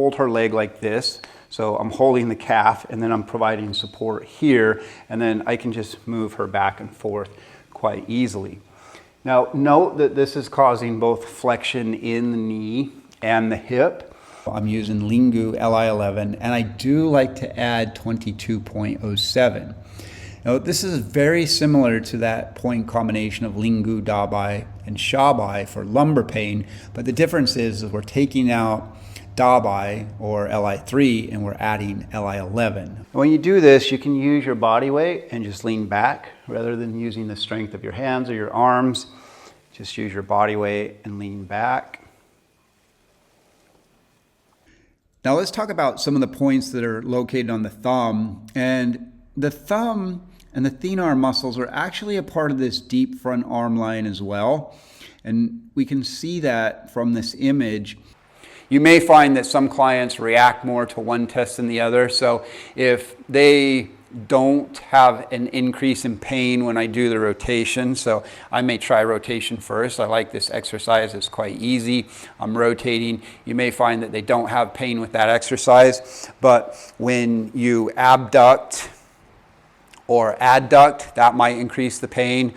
hold her leg like this. So I'm holding the calf and then I'm providing support here, and then I can just move her back and forth quite easily. Now note that this is causing both flexion in the knee and the hip. I'm using Ling Li11, and I do like to add 22.07. Now this is very similar to that point combination of Ling Dabai and Shabai for lumbar pain, but the difference is we're taking out Dabai or Li3 and we're adding Li11. When you do this, you can use your body weight and just lean back rather than using the strength of your hands or your arms. Just use your body weight and lean back. Now let's talk about some of the points that are located on the thumb. And the thumb and the thenar muscles are actually a part of this deep front arm line as well. And we can see that from this image. You may find that some clients react more to one test than the other. So if they don't have an increase in pain when I do the rotation, so I may try rotation first. I like this exercise, it's quite easy. I'm rotating. You may find that they don't have pain with that exercise, but when you abduct or adduct, that might increase the pain,